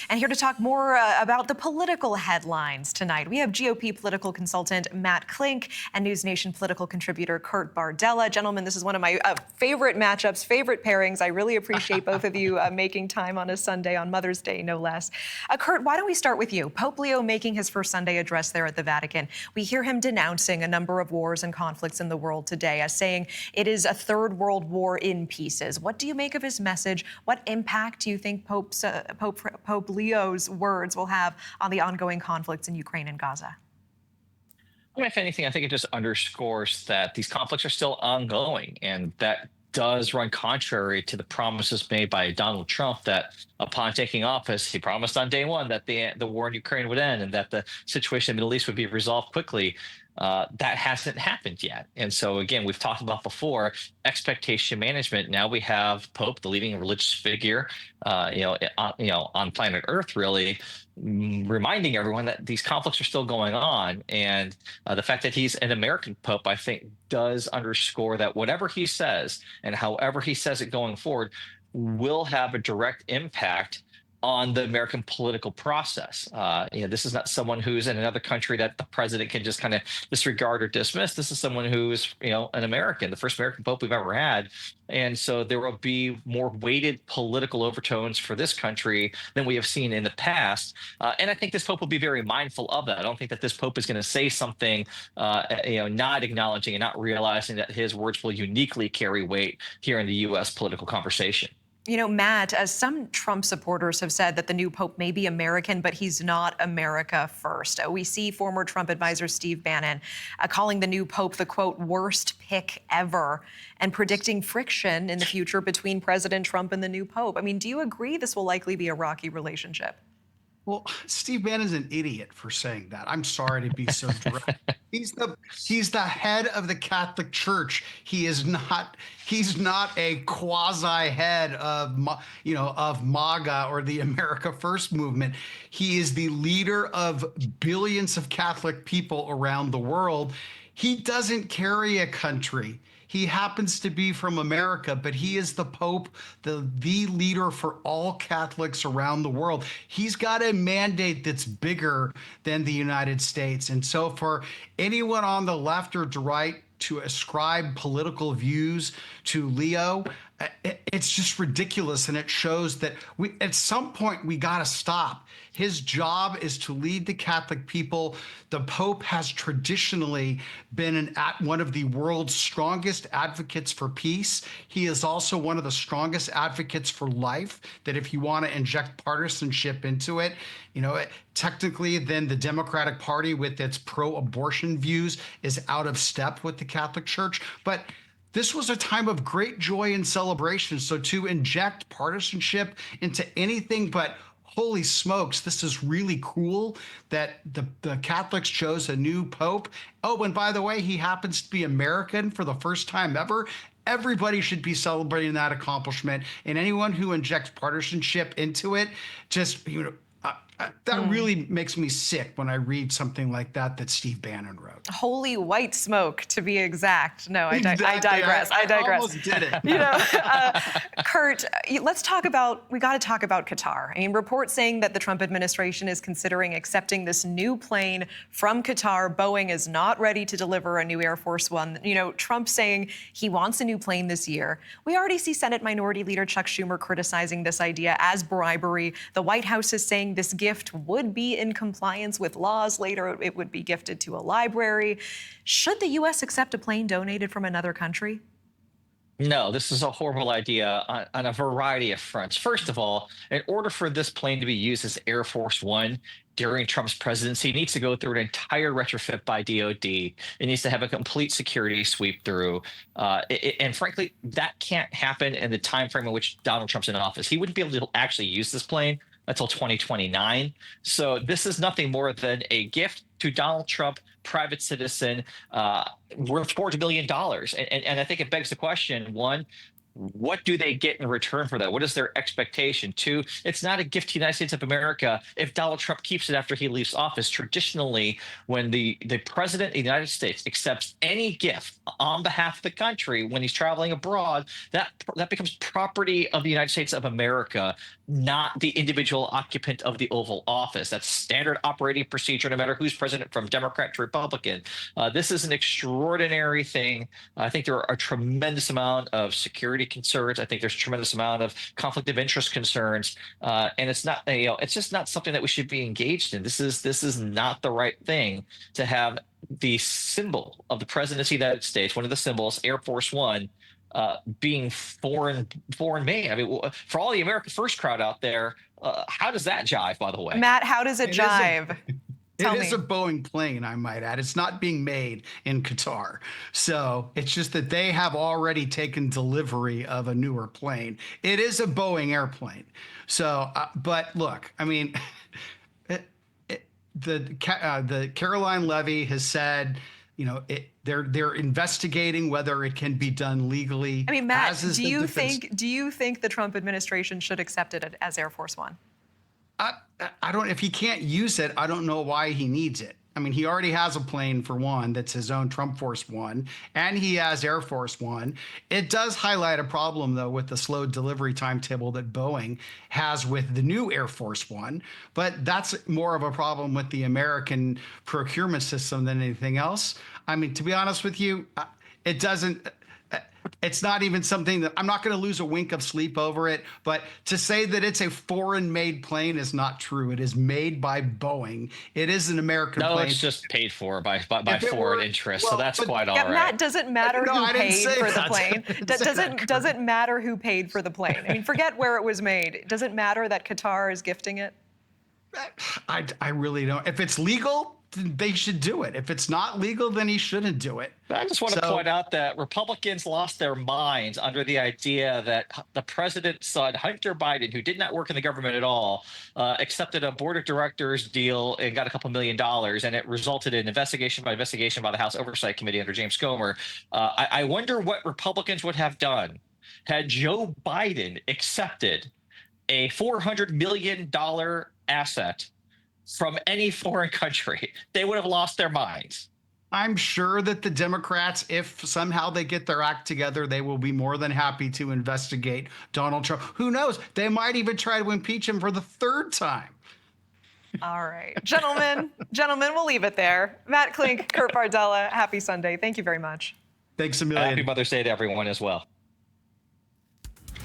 And here to talk more about the political headlines tonight, we have GOP political consultant Matt Klink and News Nation political contributor Kurt Bardella. Gentlemen, this is one of my favorite matchups, favorite pairings. I really appreciate both of you making time on a Sunday, on Mother's Day, no less. Kurt, why don't we start with you? Pope Leo making his first Sunday address there at the Vatican. We hear him denouncing a number of wars and conflicts in the world today, as saying it is a third world war in pieces. What do you make of his message? What impact do you think Pope Leo's words will have on the ongoing conflicts in Ukraine and Gaza? I mean, if anything, I think it just underscores that these conflicts are still ongoing, and that does run contrary to the promises made by Donald Trump that upon taking office, he promised on day one that the war in Ukraine would end and that the situation in the Middle East would be resolved quickly. That hasn't happened yet. And so, again, we've talked about before expectation management. Now we have Pope, the leading religious figure, on planet Earth, really reminding everyone that these conflicts are still going on. And the fact that he's an American Pope, I think, does underscore that whatever he says and however he says it going forward will have a direct impact on the American political process. This is not someone who's in another country that the president can just kind of disregard or dismiss. This is someone who is, an American, the first American Pope we've ever had. And so there will be more weighted political overtones for this country than we have seen in the past. And I think this Pope will be very mindful of that. I don't think that this Pope is going to say something, not acknowledging and not realizing that his words will uniquely carry weight here in the U.S. political conversation. Matt, as some Trump supporters have said that the new pope may be American, but he's not America first. We see former Trump advisor Steve Bannon calling the new pope the, quote, worst pick ever and predicting friction in the future between President Trump and the new pope. I mean, do you agree this will likely be a rocky relationship? Well, Steve Bannon's an idiot for saying that. I'm sorry to be so direct. He's the head of the Catholic Church. He's not a quasi head of MAGA or the America First movement. He is the leader of billions of Catholic people around the world. He doesn't carry a country. He happens to be from America, but he is the Pope, the leader for all Catholics around the world. He's got a mandate that's bigger than the United States. And so for anyone on the left or the right to ascribe political views to Leo, it's just ridiculous. And it shows that at some point we got to stop. His job is to lead the Catholic people. The Pope has traditionally been one of the world's strongest advocates for peace. He is also one of the strongest advocates for life, that if you want to inject partisanship into it, technically then the Democratic Party with its pro-abortion views is out of step with the Catholic Church. But this was a time of great joy and celebration. So to inject partisanship into anything but holy smokes, this is really cool that the Catholics chose a new pope. Oh, and by the way, he happens to be American for the first time ever. Everybody should be celebrating that accomplishment. And anyone who injects partisanship into it, that really makes me sick when I read something like that Steve Bannon wrote. Holy white smoke, to be exact. No, I digress. I almost did it. Kurt, we got to talk about Qatar. I mean, reports saying that the Trump administration is considering accepting this new plane from Qatar. Boeing is not ready to deliver a new Air Force One. Trump saying he wants a new plane this year. We already see Senate Minority Leader Chuck Schumer criticizing this idea as bribery. The White House is saying this gift would be in compliance with laws. Later, it would be gifted to a library. Should the U.S. accept a plane donated from another country? No, this is a horrible idea on a variety of fronts. First of all, in order for this plane to be used as Air Force One during Trump's presidency, it needs to go through an entire retrofit by DOD. It needs to have a complete security sweep through. And frankly, that can't happen in the time frame in which Donald Trump's in office. He wouldn't be able to actually use this plane until 2029. So this is nothing more than a gift to Donald Trump, private citizen, worth $40 billion. And I think it begs the question, one, what do they get in return for that? What is their expectation? Two, it's not a gift to the United States of America if Donald Trump keeps it after he leaves office. Traditionally, when the president of the United States accepts any gift on behalf of the country when he's traveling abroad, that becomes property of the United States of America. not the individual occupant of the Oval Office. That's standard operating procedure, no matter who's president, from Democrat to Republican. This is an extraordinary thing. I think there are a tremendous amount of security concerns. I think there's a tremendous amount of conflict of interest concerns, and it's not, it's just not something that we should be engaged in. This is not the right thing to have the symbol of the presidency of the United States, one of the symbols, Air Force One, being foreign made. I mean, for all the America First crowd out there, how does that jive, by the way? Matt, how does it jive? It is a Boeing plane, I might add. It's not being made in Qatar. So it's just that they have already taken delivery of a newer plane. It is a Boeing airplane. So, but look, I mean, the Caroline Levy has said, you know, they're investigating whether it can be done legally. I mean, Matt, do you think the Trump administration should accept it as Air Force One? I don't. If he can't use it, I don't know why he needs it. I mean, he already has a plane, for one, that's his own Trump Force One, and he has Air Force One. It does highlight a problem, though, with the slow delivery timetable that Boeing has with the new Air Force One. But that's more of a problem with the American procurement system than anything else. I mean, to be honest with you, it doesn't. It's not even something that I'm not going to lose a wink of sleep over it. But to say that it's a foreign-made plane is not true. It is made by Boeing. It is an American plane. No, it's just paid for by foreign interests. Well, so that's quite all right. Matt, does it matter who paid for the plane? Does it matter who paid for the plane? I mean, forget where it was made. Does it matter that Qatar is gifting it? I really don't. If it's legal, they should do it. If it's not legal, then he shouldn't do it. I just want to point out that Republicans lost their minds under the idea that the president's son, Hunter Biden, who did not work in the government at all, accepted a board of directors deal and got a couple $1 million, and it resulted in investigation by the House Oversight Committee under James Comer. I wonder what Republicans would have done had Joe Biden accepted a $400 million asset from any foreign country. They would have lost their minds. I'm sure that the Democrats, if somehow they get their act together, they will be more than happy to investigate Donald Trump. Who knows? They might even try to impeach him for the third time. All right. Gentlemen, we'll leave it there. Matt Klink, Kurt Bardella, happy Sunday. Thank you very much. Thanks a million. Happy Mother's Day to everyone as well.